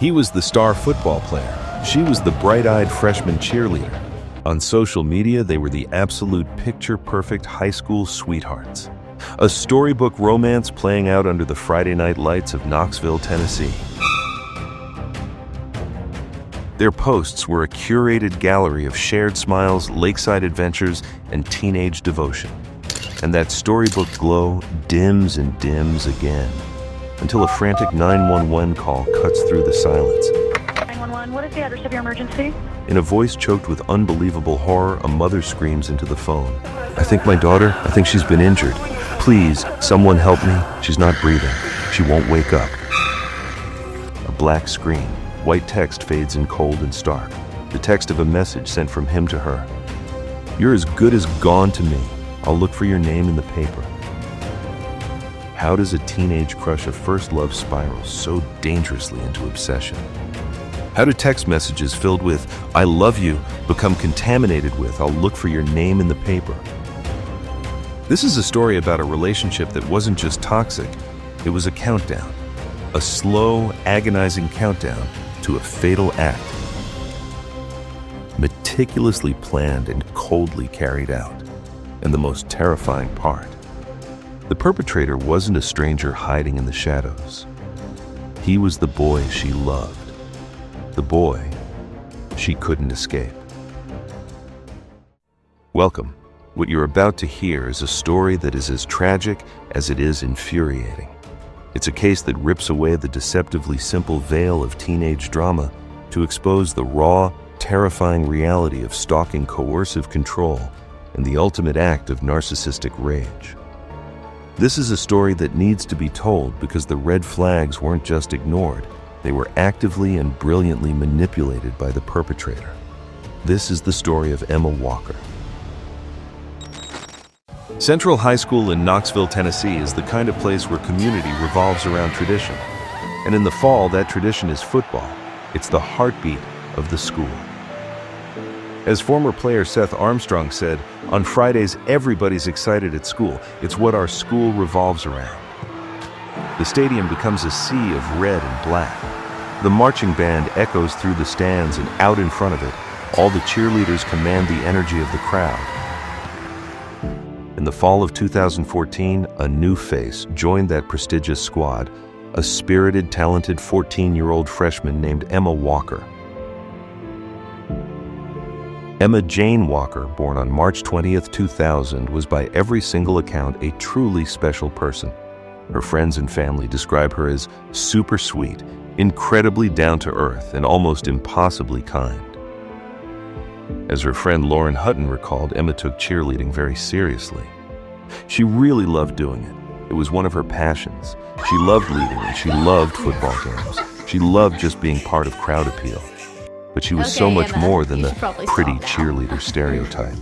He was the star football player. She was the bright-eyed freshman cheerleader. On social media, they were the absolute picture-perfect high school sweethearts. A storybook romance playing out under the Friday night lights of Knoxville, Tennessee. Their posts were a curated gallery of shared smiles, lakeside adventures, and teenage devotion. And that storybook glow dims and dims again, until a frantic 911 call cuts through the silence. 911, what is the address of your emergency? In a voice choked with unbelievable horror, a mother screams into the phone. I think my daughter, I think she's been injured. Please, someone help me. She's not breathing. She won't wake up. A black screen. White text fades in cold and stark. The text of a message sent from him to her. You're as good as gone to me. I'll look for your name in the paper. How does a teenage crush of first love spiral so dangerously into obsession? How do text messages filled with, I love you, become contaminated with, I'll look for your name in the paper? This is a story about a relationship that wasn't just toxic, it was a countdown. A slow, agonizing countdown to a fatal act. Meticulously planned and coldly carried out. And the most terrifying part, the perpetrator wasn't a stranger hiding in the shadows. He was the boy she loved. The boy she couldn't escape. Welcome. What you're about to hear is a story that is as tragic as it is infuriating. It's a case that rips away the deceptively simple veil of teenage drama to expose the raw, terrifying reality of stalking coercive control and the ultimate act of narcissistic rage. This is a story that needs to be told because the red flags weren't just ignored, they were actively and brilliantly manipulated by the perpetrator. This is the story of Emma Walker. Central High School in Knoxville, Tennessee is the kind of place where community revolves around tradition. And in the fall, that tradition is football. It's the heartbeat of the school. As former player Seth Armstrong said, on Fridays everybody's excited at school. It's what our school revolves around. The stadium becomes a sea of red and black. The marching band echoes through the stands, and out in front of it, all the cheerleaders command the energy of the crowd. In the fall of 2014, a new face joined that prestigious squad, a spirited, talented 14-year-old freshman named Emma Walker. Emma Jane Walker, born on March 20th, 2000, was by every single account a truly special person. Her friends and family describe her as super sweet, incredibly down-to-earth, and almost impossibly kind. As her friend Lauren Hutton recalled, Emma took cheerleading very seriously. She really loved doing it. It was one of her passions. She loved leading, and she loved football games. She loved just being part of crowd appeal. But she was so much more than the pretty cheerleader stereotype.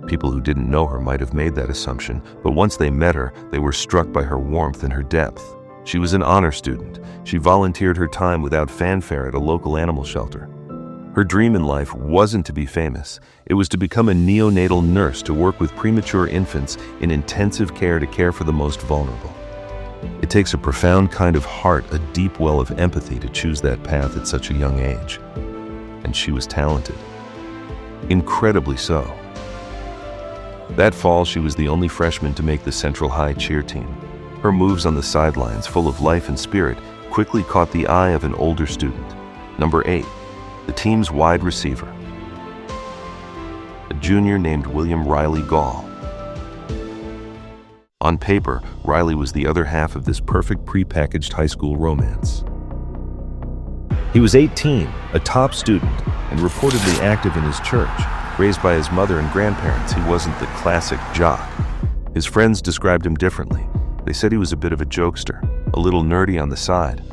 People who didn't know her might have made that assumption, but once they met her, they were struck by her warmth and her depth. She was an honor student. She volunteered her time without fanfare at a local animal shelter. Her dream in life wasn't to be famous. It was to become a neonatal nurse to work with premature infants in intensive care to care for the most vulnerable. It takes a profound kind of heart, a deep well of empathy to choose that path at such a young age. And she was talented. Incredibly so. That fall, she was the only freshman to make the Central High cheer team. Her moves on the sidelines, full of life and spirit, quickly caught the eye of an older student. Number 8, the team's wide receiver, a junior named William Riley Gaul. On paper, Riley was the other half of this perfect prepackaged high school romance. He was 18, a top student, and reportedly active in his church. Raised by his mother and grandparents, he wasn't the classic jock. His friends described him differently. They said he was a bit of a jokester, a little nerdy on the side,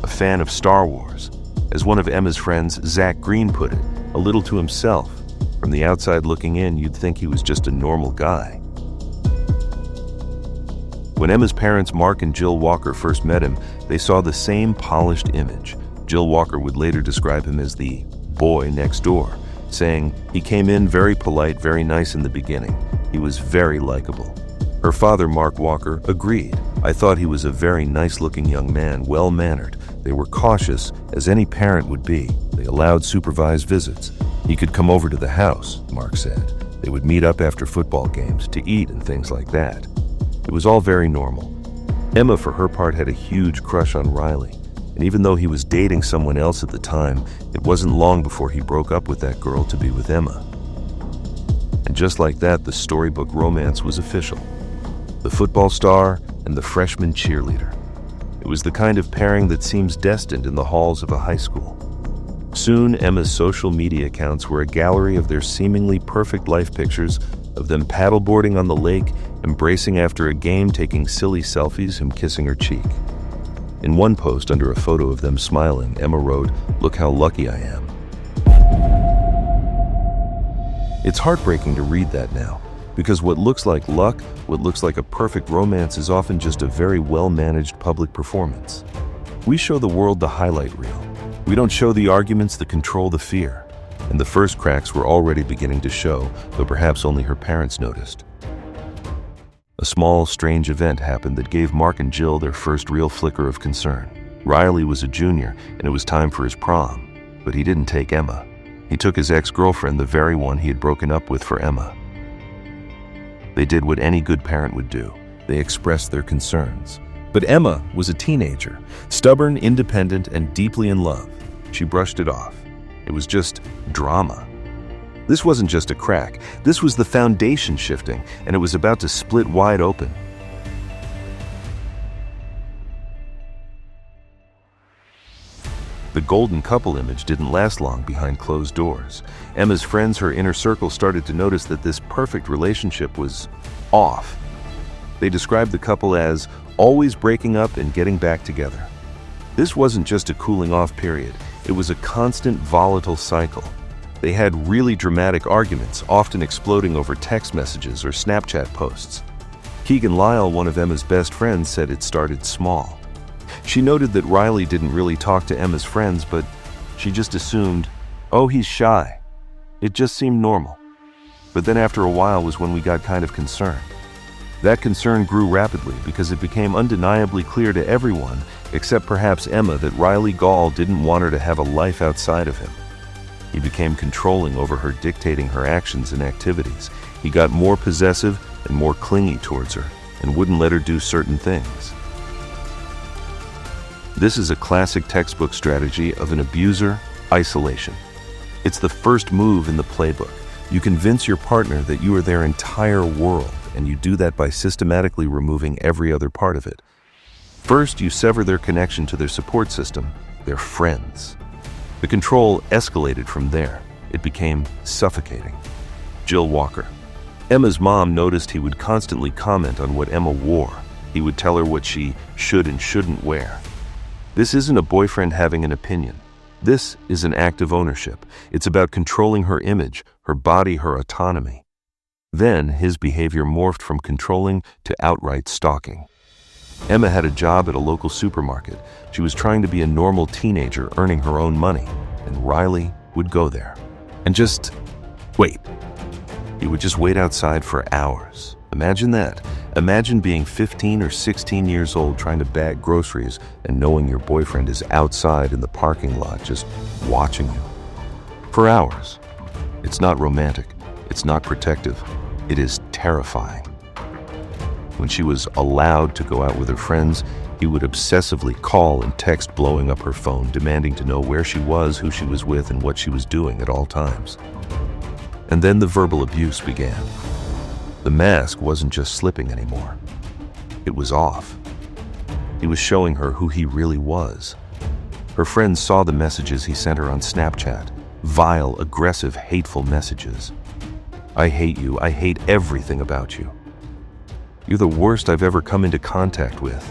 a fan of Star Wars. As one of Emma's friends, Zach Green, put it, a little to himself. From the outside looking in, you'd think he was just a normal guy. When Emma's parents, Mark and Jill Walker, first met him, they saw the same polished image. Jill Walker would later describe him as the boy next door, saying, he came in very polite, very nice in the beginning. He was very likable. Her father, Mark Walker, agreed. I thought he was a very nice-looking young man, well-mannered. They were cautious, as any parent would be. They allowed supervised visits. He could come over to the house, Mark said. They would meet up after football games to eat and things like that. It was all very normal. Emma, for her part, had a huge crush on Riley. And even though he was dating someone else at the time, it wasn't long before he broke up with that girl to be with Emma. And just like that, the storybook romance was official. The football star and the freshman cheerleader. It was the kind of pairing that seems destined in the halls of a high school. Soon, Emma's social media accounts were a gallery of their seemingly perfect life pictures of them paddleboarding on the lake, embracing after a game, taking silly selfies, him kissing her cheek. In one post, under a photo of them smiling, Emma wrote, "Look how lucky I am." It's heartbreaking to read that now, because what looks like luck, what looks like a perfect romance, is often just a very well-managed public performance. We show the world the highlight reel. We don't show the arguments that control the fear. And the first cracks were already beginning to show, though perhaps only her parents noticed. A small, strange event happened that gave Mark and Jill their first real flicker of concern. Riley was a junior, and it was time for his prom. But he didn't take Emma. He took his ex-girlfriend, the very one he had broken up with, for Emma. They did what any good parent would do. They expressed their concerns. But Emma was a teenager, stubborn, independent, and deeply in love. She brushed it off. It was just drama. This wasn't just a crack. This was the foundation shifting, and it was about to split wide open. The golden couple image didn't last long behind closed doors. Emma's friends, her inner circle, started to notice that this perfect relationship was off. They described the couple as always breaking up and getting back together. This wasn't just a cooling off period. It was a constant volatile cycle. They had really dramatic arguments, often exploding over text messages or Snapchat posts. Keegan Lyle, one of Emma's best friends, said it started small. She noted that Riley didn't really talk to Emma's friends, but she just assumed, oh, he's shy. It just seemed normal. But then after a while was when we got kind of concerned. That concern grew rapidly because it became undeniably clear to everyone, except perhaps Emma, that Riley Gaul didn't want her to have a life outside of him. He became controlling over her, dictating her actions and activities. He got more possessive and more clingy towards her, and wouldn't let her do certain things. This is a classic textbook strategy of an abuser: isolation. It's the first move in the playbook. You convince your partner that you are their entire world, and you do that by systematically removing every other part of it. First, you sever their connection to their support system, their friends. The control escalated from there. It became suffocating. Jill Walker. Emma's mom noticed he would constantly comment on what Emma wore. He would tell her what she should and shouldn't wear. This isn't a boyfriend having an opinion. This is an act of ownership. It's about controlling her image, her body, her autonomy. Then his behavior morphed from controlling to outright stalking. Emma had a job at a local supermarket. She was trying to be a normal teenager, earning her own money, and Riley would go there and just wait. He would just wait outside for hours. Imagine that. Imagine being 15 or 16 years old, trying to bag groceries and knowing your boyfriend is outside in the parking lot just watching you. For hours. It's not romantic. It's not protective. It is terrifying. When she was allowed to go out with her friends, he would obsessively call and text, blowing up her phone, demanding to know where she was, who she was with, and what she was doing at all times. And then the verbal abuse began. The mask wasn't just slipping anymore. It was off. He was showing her who he really was. Her friends saw the messages he sent her on Snapchat. Vile, aggressive, hateful messages. I hate you. I hate everything about you. You're the worst I've ever come into contact with.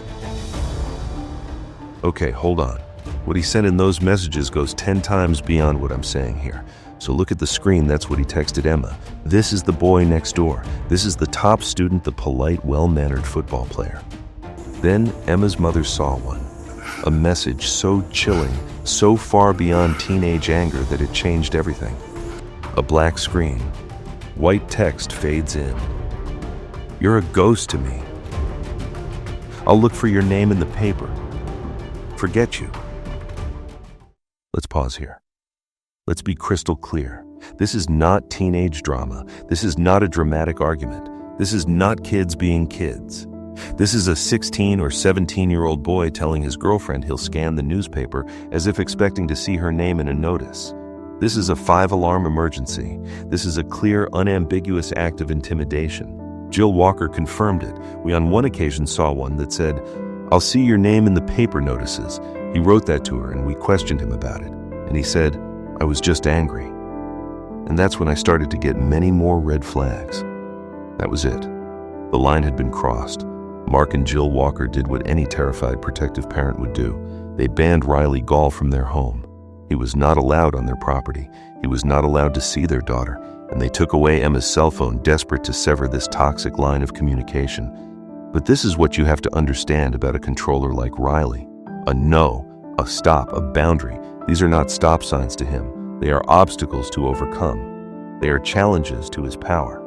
Okay, hold on. What he sent in those messages goes 10 times beyond what I'm saying here. So look at the screen. That's what he texted Emma. This is the boy next door. This is the top student, the polite, well-mannered football player. Then Emma's mother saw one. A message so chilling, so far beyond teenage anger that it changed everything. A black screen. White text fades in. You're a ghost to me. I'll look for your name in the paper. Forget you. Let's pause here. Let's be crystal clear. This is not teenage drama. This is not a dramatic argument. This is not kids being kids. This is a 16 or 17-year-old boy telling his girlfriend he'll scan the newspaper as if expecting to see her name in a notice. This is a 5-alarm emergency. This is a clear, unambiguous act of intimidation. Jill Walker confirmed it. We on one occasion saw one that said, "I'll see your name in the paper notices." He wrote that to her and we questioned him about it. And he said, "I was just angry." And that's when I started to get many more red flags. That was it. The line had been crossed. Mark and Jill Walker did what any terrified protective parent would do. They banned Riley Gaul from their home. He was not allowed on their property. He was not allowed to see their daughter. And they took away Emma's cell phone, desperate to sever this toxic line of communication. But this is what you have to understand about a controller like Riley. A no, a stop, a boundary. These are not stop signs to him. They are obstacles to overcome. They are challenges to his power.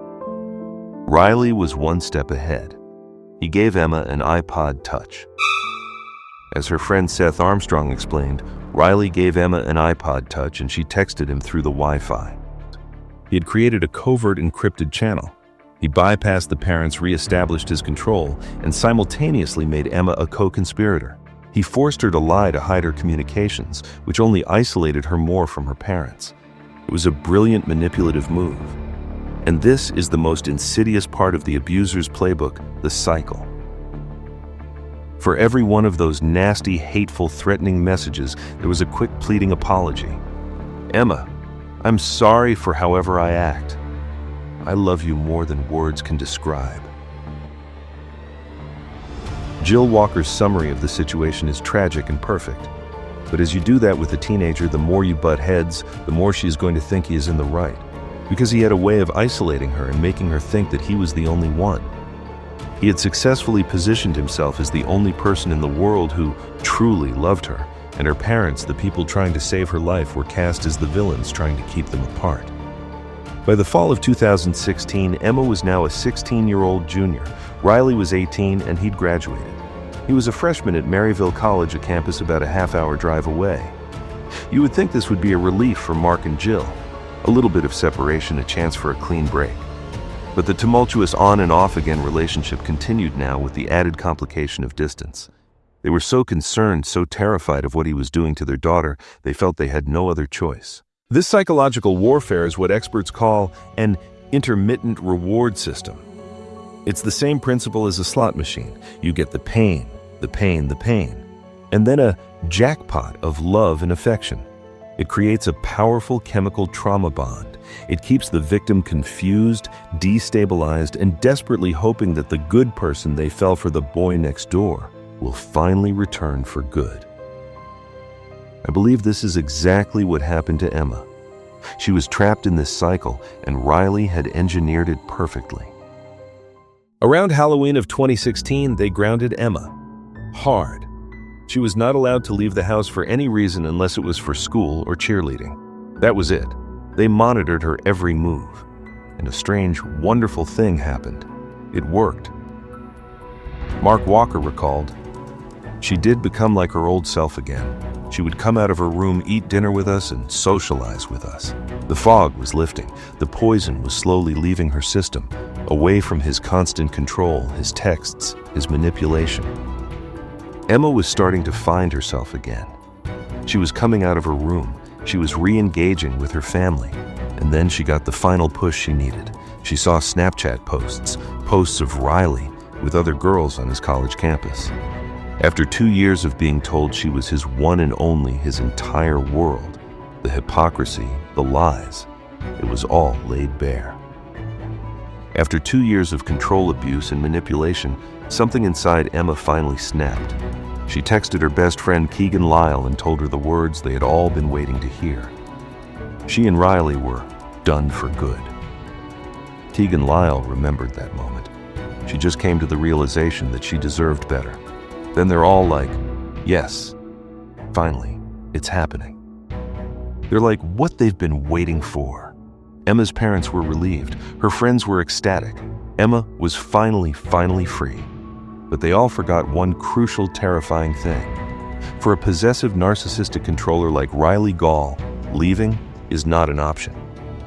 Riley was one step ahead. He gave Emma an iPod Touch. As her friend Seth Armstrong explained, Riley gave Emma an iPod Touch and she texted him through the Wi-Fi. He had created a covert encrypted channel. He bypassed the parents, re-established his control, and simultaneously made Emma a co-conspirator. He forced her to lie to hide her communications, which only isolated her more from her parents. It was a brilliant manipulative move. And this is the most insidious part of the abuser's playbook, the cycle. For every one of those nasty, hateful, threatening messages, there was a quick pleading apology. "Emma, I'm sorry for however I act. I love you more than words can describe." Jill Walker's summary of the situation is tragic and perfect. But as you do that with a teenager, the more you butt heads, the more she is going to think he is in the right. Because he had a way of isolating her and making her think that he was the only one. He had successfully positioned himself as the only person in the world who truly loved her, and her parents, the people trying to save her life, were cast as the villains trying to keep them apart. By the fall of 2016, Emma was now a 16-year-old junior. Riley was 18 and he'd graduated. He was a freshman at Maryville College, a campus about a half-hour drive away. You would think this would be a relief for Mark and Jill. A little bit of separation, a chance for a clean break. But the tumultuous on and off again relationship continued now with the added complication of distance. They were so concerned, so terrified of what he was doing to their daughter, they felt they had no other choice. This psychological warfare is what experts call an intermittent reward system. It's the same principle as a slot machine. You get the pain, the pain, the pain, and then a jackpot of love and affection. It creates a powerful chemical trauma bond. It keeps the victim confused, destabilized, and desperately hoping that the good person they fell for, the boy next door, will finally return for good. I believe this is exactly what happened to Emma. She was trapped in this cycle, and Riley had engineered it perfectly. Around Halloween of 2016, they grounded Emma. Hard. She was not allowed to leave the house for any reason unless it was for school or cheerleading. That was it. They monitored her every move. And a strange, wonderful thing happened. It worked. Mark Walker recalled, "She did become like her old self again. She would come out of her room, eat dinner with us, and socialize with us. The fog was lifting. The poison was slowly leaving her system, away from his constant control, his texts, his manipulation." Emma was starting to find herself again. She was coming out of her room. She was re-engaging with her family. And then she got the final push she needed. She saw Snapchat posts of Riley with other girls on his college campus. After 2 years of being told she was his one and only, his entire world, the hypocrisy, the lies, it was all laid bare. After 2 years of control abuse and manipulation, something inside Emma finally snapped. She texted her best friend Keegan Lyle and told her the words they had all been waiting to hear. She and Riley were done for good. Keegan Lyle remembered that moment. She just came to the realization that she deserved better. Then they're all like, yes, finally, it's happening. They're like what they've been waiting for. Emma's parents were relieved. Her friends were ecstatic. Emma was finally free. But they all forgot one crucial, terrifying thing. For a possessive narcissistic controller like Riley Gaul, leaving is not an option.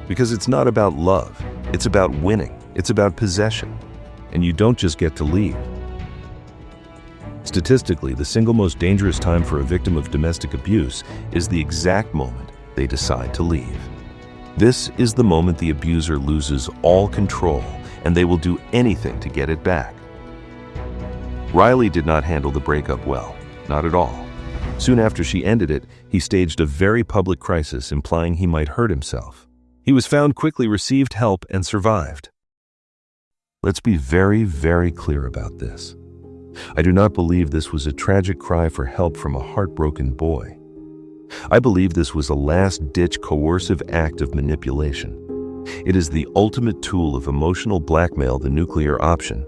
Because it's not about love, it's about winning, it's about possession. And you don't just get to leave. Statistically, the single most dangerous time for a victim of domestic abuse is the exact moment they decide to leave. This is the moment the abuser loses all control, and they will do anything to get it back. Riley did not handle the breakup well, not at all. Soon after she ended it, he staged a very public crisis, implying he might hurt himself. He was found, quickly received help, and survived. Let's be very clear about this. I do not believe this was a tragic cry for help from a heartbroken boy. I believe this was a last-ditch coercive act of manipulation. It is the ultimate tool of emotional blackmail, the nuclear option.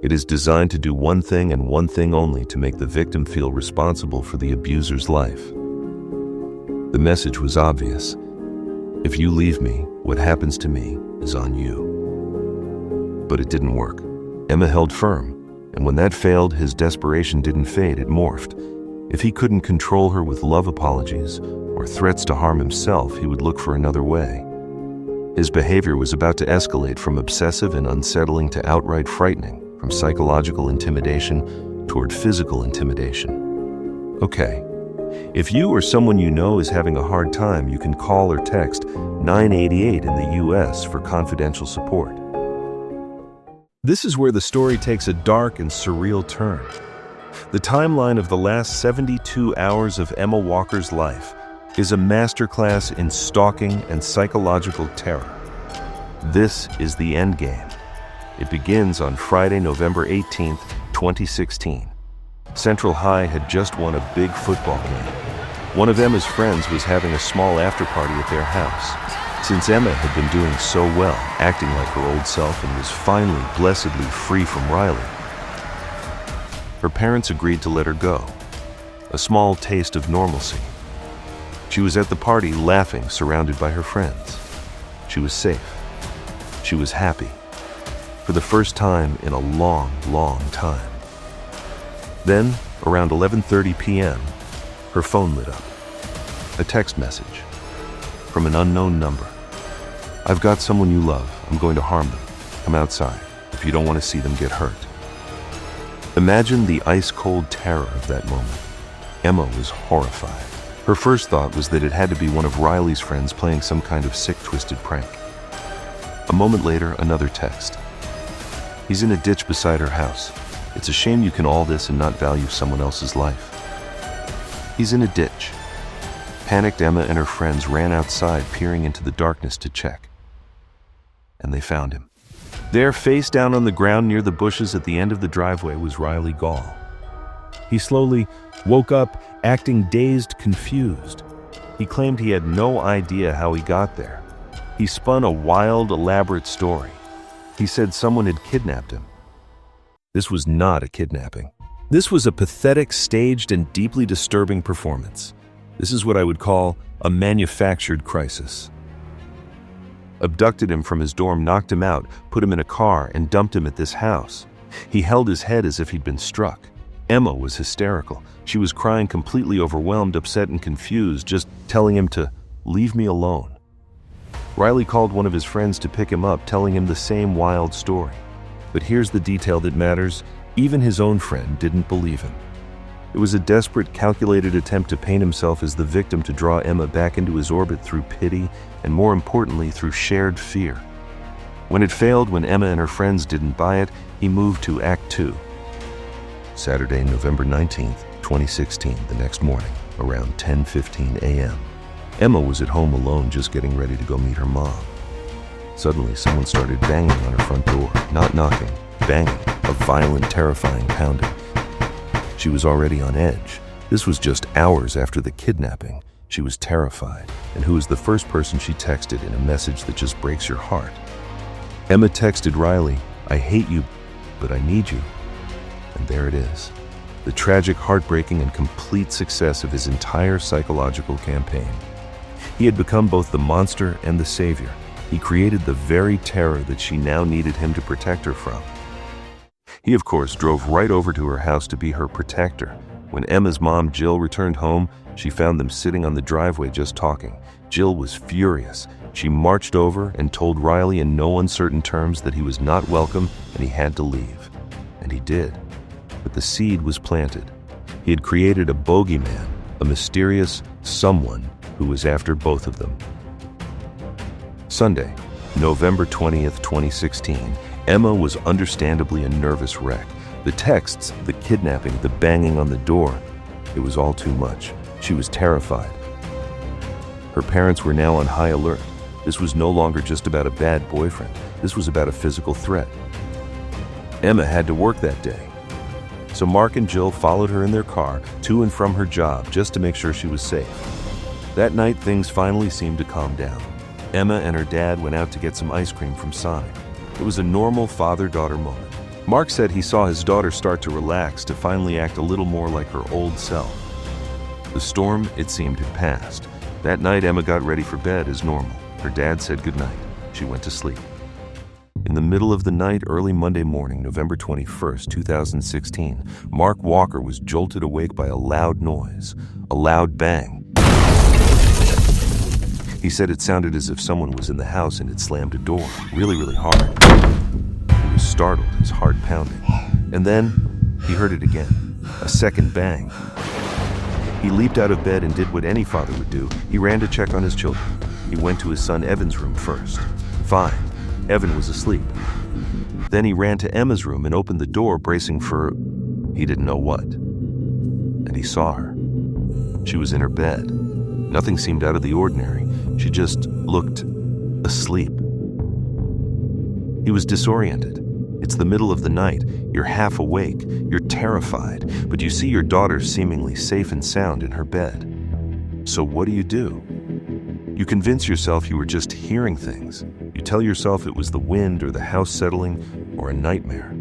It is designed to do one thing and one thing only: to make the victim feel responsible for the abuser's life. The message was obvious. If you leave me, what happens to me is on you. But it didn't work. Emma held firm. And when that failed, his desperation didn't fade, it morphed. If he couldn't control her with love apologies or threats to harm himself, he would look for another way. His behavior was about to escalate from obsessive and unsettling to outright frightening, from psychological intimidation toward physical intimidation. Okay, if you or someone you know is having a hard time, you can call or text 988 in the US for confidential support. This is where the story takes a dark and surreal turn. The timeline of the last 72 hours of Emma Walker's life is a masterclass in stalking and psychological terror. This is the endgame. It begins on Friday, November 18th, 2016. Central High had just won a big football game. One of Emma's friends was having a small after-party at their house. Since Emma had been doing so well, acting like her old self, and was finally blessedly free from Riley, her parents agreed to let her go. A small taste of normalcy. She was at the party, laughing, surrounded by her friends. She was safe. She was happy. For the first time in a long time. Then, around 11:30 p.m., her phone lit up. A text message from an unknown number. "I've got someone you love. I'm going to harm them. Come outside if you don't want to see them get hurt." Imagine the ice-cold terror of that moment. Emma was horrified. Her first thought was that it had to be one of Riley's friends playing some kind of sick, twisted prank. A moment later, another text. "He's in a ditch beside her house. It's a shame you can all this and not value someone else's life." He's in a ditch. Panicked Emma and her friends ran outside, peering into the darkness to check. And they found him. There, face down on the ground near the bushes at the end of the driveway, was Riley Gaul. He slowly woke up, acting dazed, confused. He claimed he had no idea how he got there. He spun a wild, elaborate story. He said someone had kidnapped him. This was not a kidnapping. This was a pathetic, staged, and deeply disturbing performance. This is what I would call a manufactured crisis. Abducted him from his dorm, knocked him out, put him in a car, and dumped him at this house. He held his head as if he'd been struck. Emma was hysterical. She was crying, completely overwhelmed, upset, and confused, just telling him to leave me alone. Riley called one of his friends to pick him up, telling him the same wild story. But here's the detail that matters. Even his own friend didn't believe him. It was a desperate, calculated attempt to paint himself as the victim, to draw Emma back into his orbit through pity, and more importantly, through shared fear. When it failed, when Emma and her friends didn't buy it, he moved to Act 2. Saturday, November 19th, 2016, the next morning, around 10:15 a.m. Emma was at home alone, just getting ready to go meet her mom. Suddenly, someone started banging on her front door. Not knocking, banging, a violent, terrifying pounding. She was already on edge. This was just hours after the kidnapping. She was terrified. And who was the first person she texted in a message that just breaks your heart? Emma texted Riley, "I hate you, but I need you." And there it is. The tragic, heartbreaking, and complete success of his entire psychological campaign. He had become both the monster and the savior. He created the very terror that she now needed him to protect her from. He, of course, drove right over to her house to be her protector. When Emma's mom, Jill, returned home, she found them sitting on the driveway just talking. Jill was furious. She marched over and told Riley in no uncertain terms that he was not welcome and he had to leave. And he did. But the seed was planted. He had created a bogeyman, a mysterious someone who was after both of them. Sunday, November 20th, 2016, Emma was understandably a nervous wreck. The texts, the kidnapping, the banging on the door, it was all too much. She was terrified. Her parents were now on high alert. This was no longer just about a bad boyfriend. This was about a physical threat. Emma had to work that day. So Mark and Jill followed her in their car to and from her job just to make sure she was safe. That night, things finally seemed to calm down. Emma and her dad went out to get some ice cream from Sonic. It was a normal father-daughter moment. Mark said he saw his daughter start to relax, to finally act a little more like her old self. The storm, it seemed, had passed. That night, Emma got ready for bed as normal. Her dad said goodnight. She went to sleep. In the middle of the night, early Monday morning, November 21st, 2016, Mark Walker was jolted awake by a loud noise, a loud bang. He said it sounded as if someone was in the house and had slammed a door, really, really hard. He was startled, his heart pounding. And then he heard it again, a second bang. He leaped out of bed and did what any father would do. He ran to check on his children. He went to his son Evan's room first. Fine. Evan was asleep. Then he ran to Emma's room and opened the door, bracing for he didn't know what. And he saw her. She was in her bed. Nothing seemed out of the ordinary. She just looked asleep. He was disoriented. It's the middle of the night. You're half awake. You're terrified. But you see your daughter seemingly safe and sound in her bed. So what do? You convince yourself you were just hearing things. You tell yourself it was the wind or the house settling or a nightmare.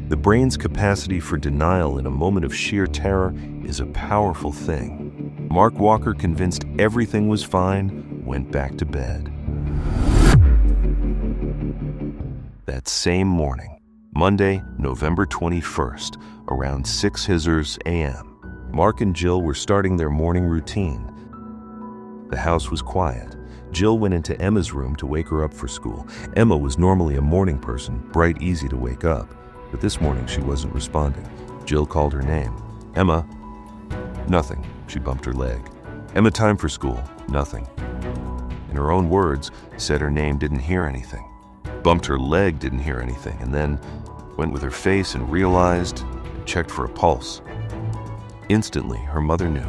The brain's capacity for denial in a moment of sheer terror is a powerful thing. Mark Walker, convinced everything was fine, went back to bed. That same morning, Monday, November 21st, around 6 a.m., Mark and Jill were starting their morning routine. The house was quiet. Jill went into Emma's room to wake her up for school. Emma was normally a morning person, bright, easy to wake up. But this morning she wasn't responding. Jill called her name. Emma. Nothing. She bumped her leg. Emma, time for school. Nothing. In her own words, said her name, didn't hear anything. Bumped her leg, didn't hear anything, and then went with her face and realized, checked for a pulse. Instantly, her mother knew.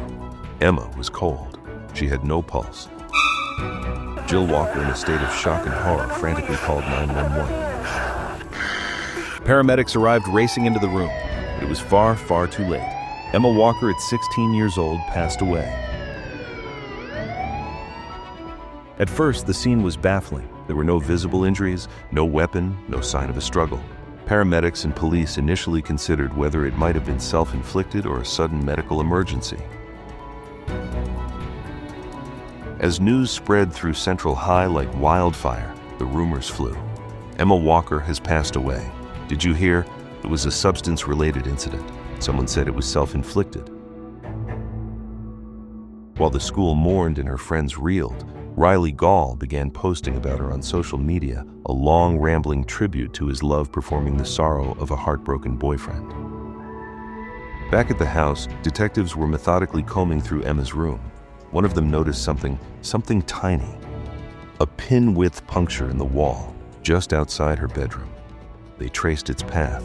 Emma was cold. She had no pulse. Jill Walker, in a state of shock and horror, frantically called 911. Paramedics arrived racing into the room, but it was far, far too late. Emma Walker, at 16 years old, passed away. At first, the scene was baffling. There were no visible injuries, no weapon, no sign of a struggle. Paramedics and police initially considered whether it might have been self-inflicted or a sudden medical emergency. As news spread through Central High like wildfire, the rumors flew. Emma Walker has passed away. Did you hear? It was a substance-related incident. Someone said it was self-inflicted. While the school mourned and her friends reeled, Riley Gaul began posting about her on social media, a long, rambling tribute to his love performing the sorrow of a heartbroken boyfriend. Back at the house, detectives were methodically combing through Emma's room. One of them noticed something tiny, a pin-width puncture in the wall just outside her bedroom. They traced its path.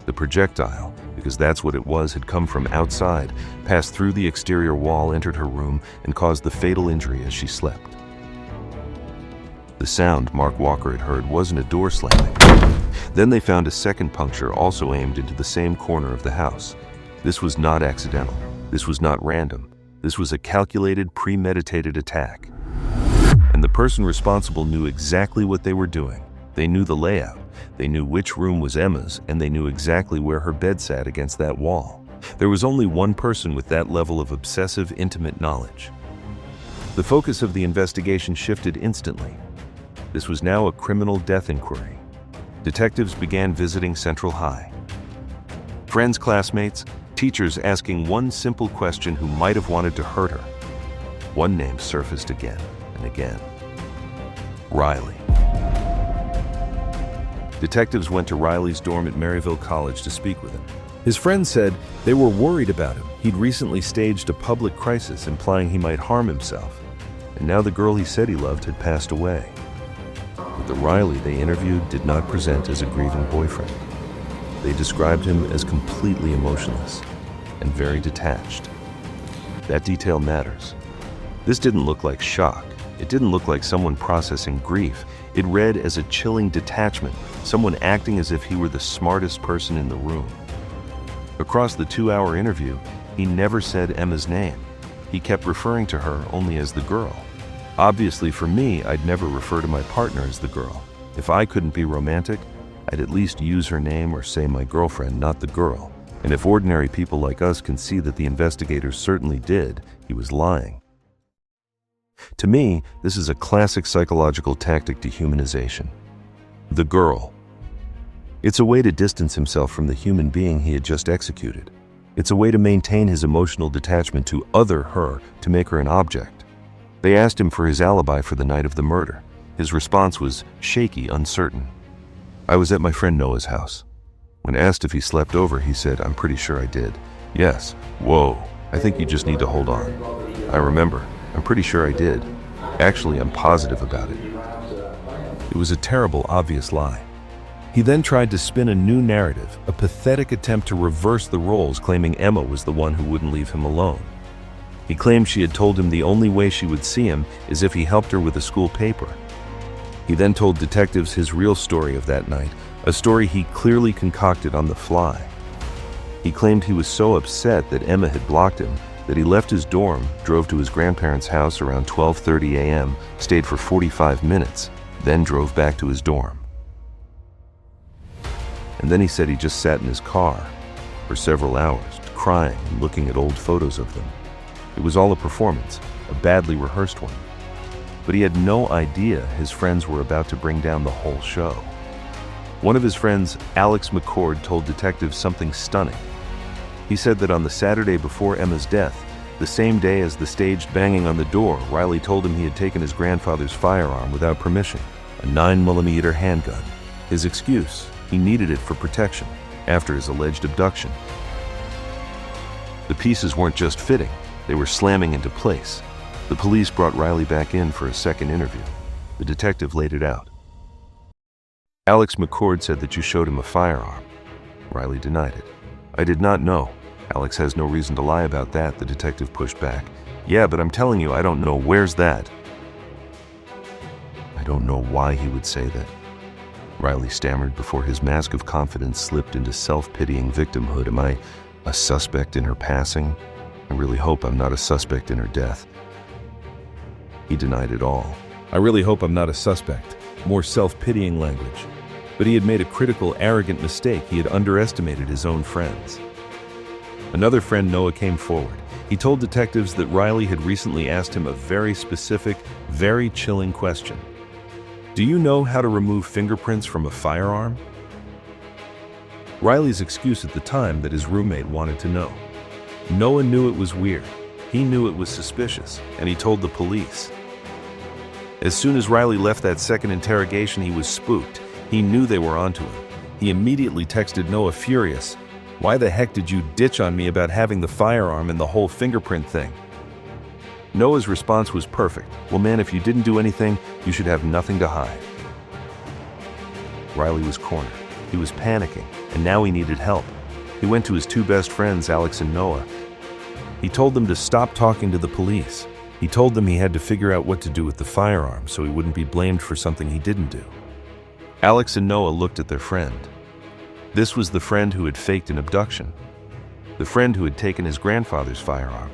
The projectile, because that's what it was, had come from outside, passed through the exterior wall, entered her room, and caused the fatal injury as she slept. The sound Mark Walker had heard wasn't a door slamming. Then they found a second puncture also aimed into the same corner of the house. This was not accidental. This was not random. This was a calculated, premeditated attack. And the person responsible knew exactly what they were doing. They knew the layout. They knew which room was Emma's, and they knew exactly where her bed sat against that wall. There was only one person with that level of obsessive, intimate knowledge. The focus of the investigation shifted instantly. This was now a criminal death inquiry. Detectives began visiting Central High. Friends, classmates, teachers asking one simple question who might have wanted to hurt her. One name surfaced again and again. Riley. Detectives went to Riley's dorm at Maryville College to speak with him. His friends said they were worried about him. He'd recently staged a public crisis implying he might harm himself. And now the girl he said he loved had passed away. But the Riley they interviewed did not present as a grieving boyfriend. They described him as completely emotionless and very detached. That detail matters. This didn't look like shock. It didn't look like someone processing grief. It read as a chilling detachment, someone acting as if he were the smartest person in the room. Across the 2-hour interview, he never said Emma's name. He kept referring to her only as the girl. Obviously, for me, I'd never refer to my partner as the girl. If I couldn't be romantic, I'd at least use her name or say my girlfriend, not the girl. And if ordinary people like us can see that the investigators certainly did, he was lying. To me, this is a classic psychological tactic dehumanization. The girl. It's a way to distance himself from the human being he had just executed. It's a way to maintain his emotional detachment to other her, to make her an object. They asked him for his alibi for the night of the murder. His response was shaky, uncertain. I was at my friend Noah's house. When asked if he slept over, he said, I'm pretty sure I did. Yes. Whoa. I think you just need to hold on. I remember. I'm pretty sure I did. Actually, I'm positive about it. It was a terrible, obvious lie. He then tried to spin a new narrative, a pathetic attempt to reverse the roles, claiming Emma was the one who wouldn't leave him alone. He claimed she had told him the only way she would see him is if he helped her with a school paper. He then told detectives his real story of that night, a story he clearly concocted on the fly. He claimed he was so upset that Emma had blocked him that he left his dorm, drove to his grandparents' house around 12:30 a.m., stayed for 45 minutes, then drove back to his dorm. And then he said he just sat in his car for several hours, crying and looking at old photos of them. It was all a performance, a badly rehearsed one. But he had no idea his friends were about to bring down the whole show. One of his friends, Alex McCord, told detectives something stunning. He said that on the Saturday before Emma's death, the same day as the staged banging on the door, Riley told him he had taken his grandfather's firearm without permission, a 9mm handgun. His excuse, he needed it for protection after his alleged abduction. The pieces weren't just fitting, they were slamming into place. The police brought Riley back in for a second interview. The detective laid it out. Alex McCord said that you showed him a firearm. Riley denied it. I did not know. Alex has no reason to lie about that, the detective pushed back. Yeah, but I'm telling you, I don't know. Where's that? I don't know why he would say that. Riley stammered before his mask of confidence slipped into self-pitying victimhood. Am I a suspect in her passing? I really hope I'm not a suspect in her death. He denied it all. I really hope I'm not a suspect. More self-pitying language. But he had made a critical, arrogant mistake. He had underestimated his own friends. Another friend, Noah, came forward. He told detectives that Riley had recently asked him a very specific, very chilling question. Do you know how to remove fingerprints from a firearm? Riley's excuse at the time that his roommate wanted to know. Noah knew it was weird. He knew it was suspicious, and he told the police. As soon as Riley left that second interrogation, he was spooked. He knew they were onto him. He immediately texted Noah, furious. Why the heck did you ditch on me about having the firearm and the whole fingerprint thing? Noah's response was perfect. Well, man, if you didn't do anything, you should have nothing to hide. Riley was cornered. He was panicking, and now he needed help. He went to his two best friends, Alex and Noah. He told them to stop talking to the police. He told them he had to figure out what to do with the firearm so he wouldn't be blamed for something he didn't do. Alex and Noah looked at their friend. This was the friend who had faked an abduction. The friend who had taken his grandfather's firearm.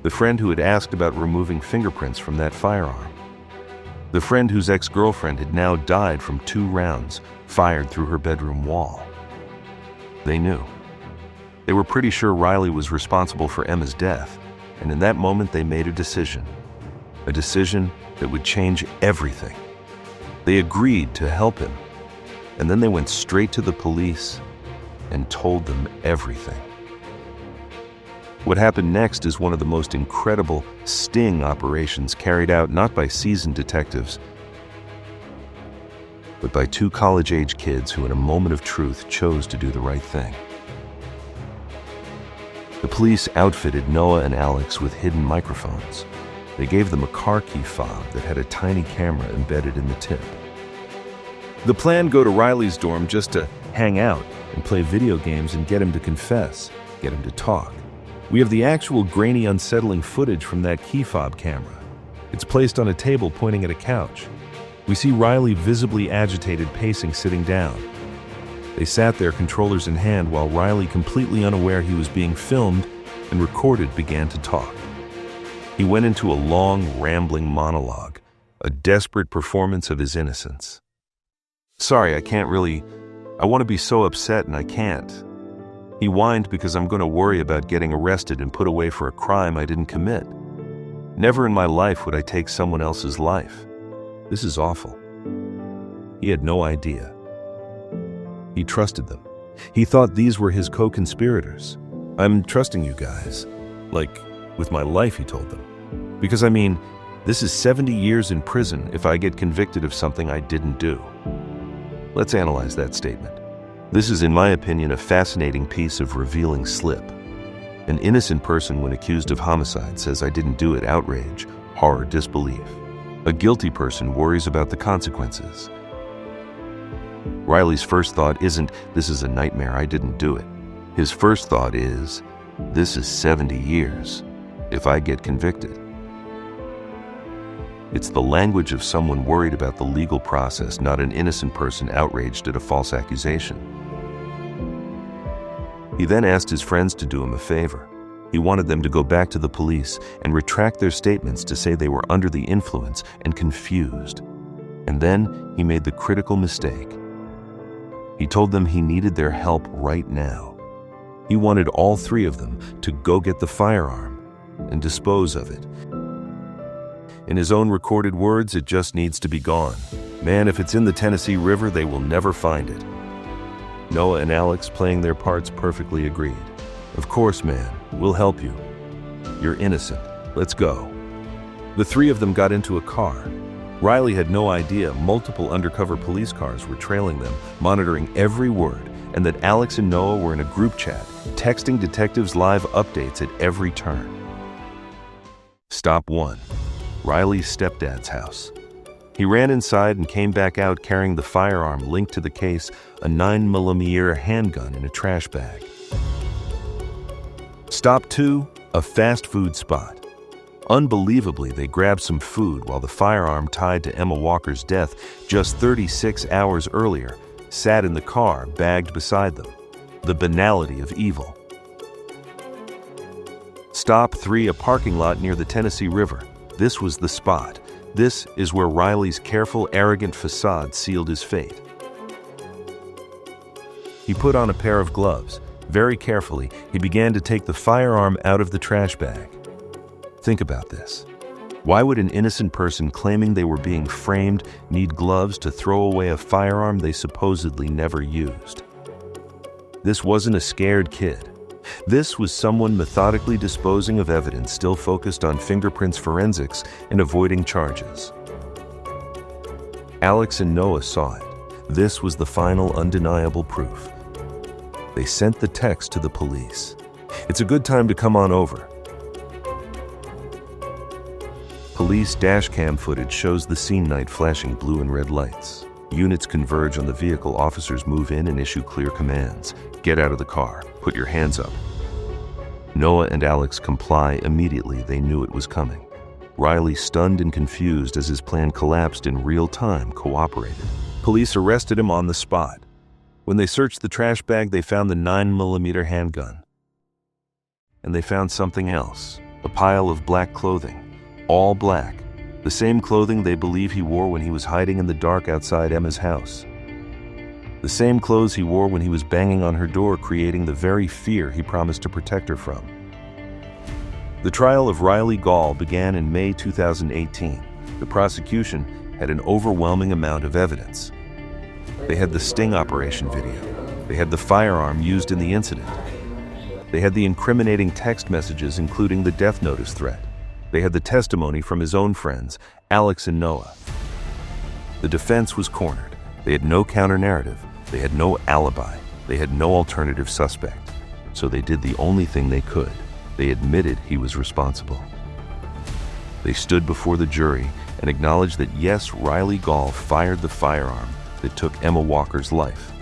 The friend who had asked about removing fingerprints from that firearm. The friend whose ex-girlfriend had now died from 2 rounds fired through her bedroom wall. They knew. They were pretty sure Riley was responsible for Emma's death, and in that moment they made a decision. A decision that would change everything. They agreed to help him, and then they went straight to the police and told them everything. What happened next is one of the most incredible sting operations carried out not by seasoned detectives, but by two college-age kids who in a moment of truth chose to do the right thing. The police outfitted Noah and Alex with hidden microphones. They gave them a car key fob that had a tiny camera embedded in the tip. The plan: go to Riley's dorm just to hang out and play video games and get him to confess, get him to talk. We have the actual grainy, unsettling footage from that key fob camera. It's placed on a table pointing at a couch. We see Riley visibly agitated, pacing, sitting down. They sat there, controllers in hand, while Riley, completely unaware he was being filmed and recorded, began to talk. He went into a long, rambling monologue, a desperate performance of his innocence. "Sorry, I want to be so upset and I can't." He whined, "because I'm going to worry about getting arrested and put away for a crime I didn't commit. Never in my life would I take someone else's life. This is awful." He had no idea. He trusted them. He thought these were his co-conspirators. "I'm trusting you guys. Like, with my life," he told them. "Because this is 70 years in prison if I get convicted of something I didn't do." Let's analyze that statement. This is, in my opinion, a fascinating piece of revealing slip. An innocent person, when accused of homicide, says, "I didn't do it." Outrage, horror, disbelief. A guilty person worries about the consequences. Riley's first thought isn't, "This is a nightmare, I didn't do it." His first thought is, "This is 70 years if I get convicted." It's the language of someone worried about the legal process, not an innocent person outraged at a false accusation. He then asked his friends to do him a favor. He wanted them to go back to the police and retract their statements to say they were under the influence and confused. And then he made the critical mistake. He told them he needed their help right now. He wanted all three of them to go get the firearm and dispose of it. In his own recorded words, "It just needs to be gone. Man, if it's in the Tennessee River, they will never find it." Noah and Alex, playing their parts, perfectly agreed. "Of course, man, we'll help you. You're innocent. Let's go." The three of them got into a car. Riley had no idea multiple undercover police cars were trailing them, monitoring every word, and that Alex and Noah were in a group chat, texting detectives live updates at every turn. Stop 1. Riley's stepdad's house. He ran inside and came back out carrying the firearm linked to the case, a 9mm handgun in a trash bag. Stop 2, a fast food spot. Unbelievably, they grabbed some food while the firearm tied to Emma Walker's death just 36 hours earlier sat in the car, bagged beside them. The banality of evil. Stop 3, a parking lot near the Tennessee River. This was the spot. This is where Riley's careful, arrogant facade sealed his fate. He put on a pair of gloves. Very carefully, he began to take the firearm out of the trash bag. Think about this. Why would an innocent person claiming they were being framed need gloves to throw away a firearm they supposedly never used? This wasn't a scared kid. This was someone methodically disposing of evidence, still focused on fingerprints forensics and avoiding charges. Alex and Noah saw it. This was the final undeniable proof. They sent the text to the police. "It's a good time to come on over." Police dashcam footage shows the scene night flashing blue and red lights. Units converge on the vehicle. Officers move in and issue clear commands. "Get out of the car. Put your hands up." Noah and Alex comply immediately. They knew it was coming. Riley, stunned and confused as his plan collapsed in real time, cooperated. Police arrested him on the spot. When they searched the trash bag, they found the 9mm handgun. And they found something else, a pile of black clothing, all black, the same clothing they believe he wore when he was hiding in the dark outside Emma's house. The same clothes he wore when he was banging on her door, creating the very fear he promised to protect her from. The trial of Riley Gaul began in May 2018. The prosecution, had an overwhelming amount of evidence. They had the sting operation video. They had the firearm used in the incident. They had the incriminating text messages, including the death notice threat. They had the testimony from his own friends, Alex and Noah. The defense was cornered. They had no counter-narrative. They had no alibi. They had no alternative suspect. So they did the only thing they could. They admitted he was responsible. They stood before the jury and acknowledged that yes, Riley Gaul fired the firearm that took Emma Walker's life.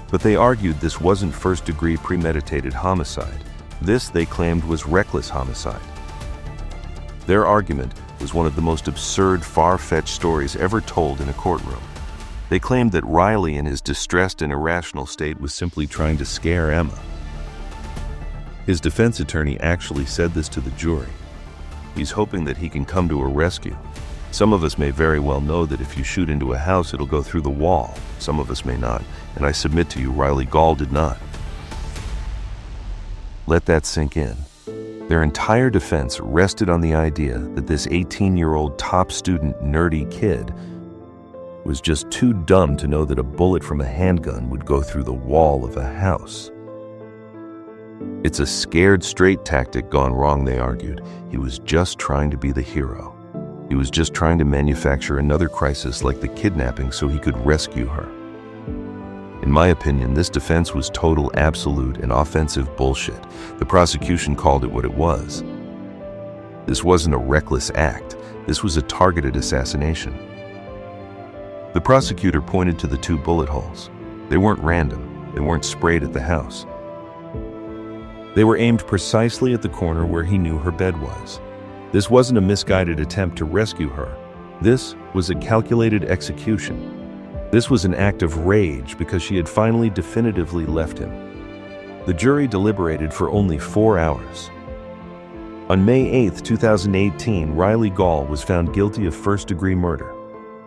But they argued this wasn't first-degree premeditated homicide. This, they claimed, was reckless homicide. Their argument was one of the most absurd, far-fetched stories ever told in a courtroom. They claimed that Riley, in his distressed and irrational state, was simply trying to scare Emma. His defense attorney actually said this to the jury. He's hoping that he can come to a rescue. Some of us may very well know that if you shoot into a house, it'll go through the wall. Some of us may not, and I submit to you, Riley Gaul did not. Let that sink in. Their entire defense rested on the idea that this 18-year-old top student nerdy kid was just too dumb to know that a bullet from a handgun would go through the wall of a house. It's a scared straight tactic gone wrong, they argued. He was just trying to be the hero. He was just trying to manufacture another crisis like the kidnapping so he could rescue her. In my opinion, this defense was total, absolute, and offensive bullshit. The prosecution called it what it was. This wasn't a reckless act. This was a targeted assassination. The prosecutor pointed to the 2 bullet holes. They weren't random. They weren't sprayed at the house. They were aimed precisely at the corner where he knew her bed was. This wasn't a misguided attempt to rescue her. This was a calculated execution. This was an act of rage because she had finally definitively left him. The jury deliberated for only 4 hours. On May 8, 2018, Riley Gaul was found guilty of first-degree murder.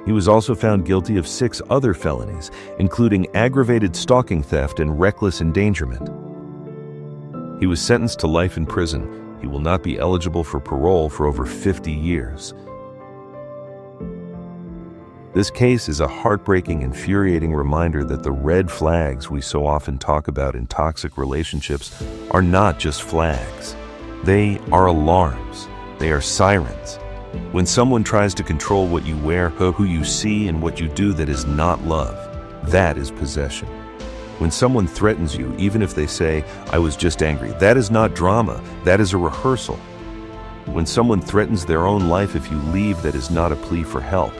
He was also found guilty of 6 other felonies, including aggravated stalking, theft, and reckless endangerment. He was sentenced to life in prison. He will not be eligible for parole for over 50 years. This case is a heartbreaking, infuriating reminder that the red flags we so often talk about in toxic relationships are not just flags. They are alarms. They are sirens. When someone tries to control what you wear, who you see, and what you do, that is not love. That is possession. When someone threatens you, even if they say, "I was just angry," that is not drama. That is a rehearsal. When someone threatens their own life if you leave, that is not a plea for help.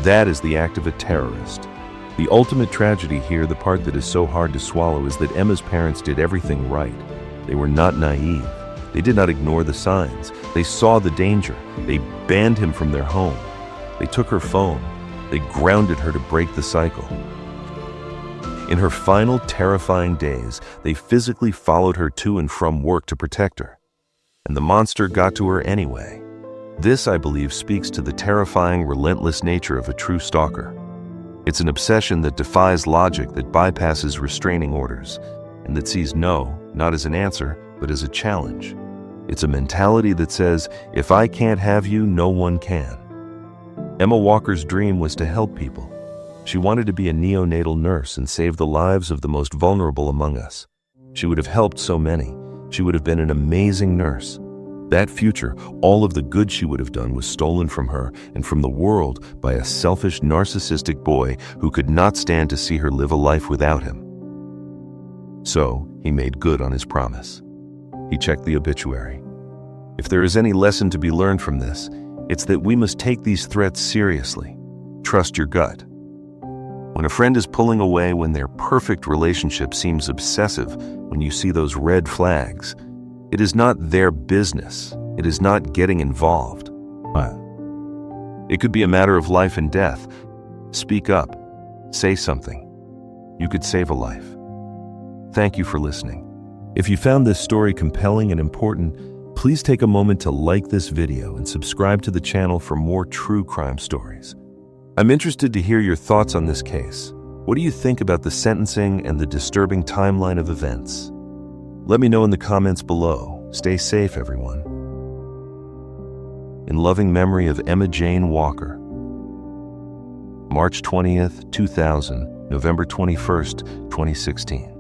That is the act of a terrorist. The ultimate tragedy here, the part that is so hard to swallow, is that Emma's parents did everything right. They were not naive. They did not ignore the signs. They saw the danger. They banned him from their home. They took her phone. They grounded her to break the cycle. In her final terrifying days, they physically followed her to and from work to protect her. And the monster got to her anyway. This, I believe, speaks to the terrifying, relentless nature of a true stalker. It's an obsession that defies logic, that bypasses restraining orders, and that sees no, not as an answer, but as a challenge. It's a mentality that says, if I can't have you, no one can. Emma Walker's dream was to help people. She wanted to be a neonatal nurse and save the lives of the most vulnerable among us. She would have helped so many. She would have been an amazing nurse. That future, all of the good she would have done, was stolen from her and from the world by a selfish, narcissistic boy who could not stand to see her live a life without him. So, he made good on his promise. He checked the obituary. If there is any lesson to be learned from this, it's that we must take these threats seriously. Trust your gut. When a friend is pulling away, when their perfect relationship seems obsessive, when you see those red flags, it is not their business. It is not getting involved. It could be a matter of life and death. Speak up. Say something. You could save a life. Thank you for listening. If you found this story compelling and important, please take a moment to like this video and subscribe to the channel for more true crime stories. I'm interested to hear your thoughts on this case. What do you think about the sentencing and the disturbing timeline of events? Let me know in the comments below. Stay safe, everyone. In loving memory of Emma Jane Walker. March 20th, 2000, November 21st, 2016.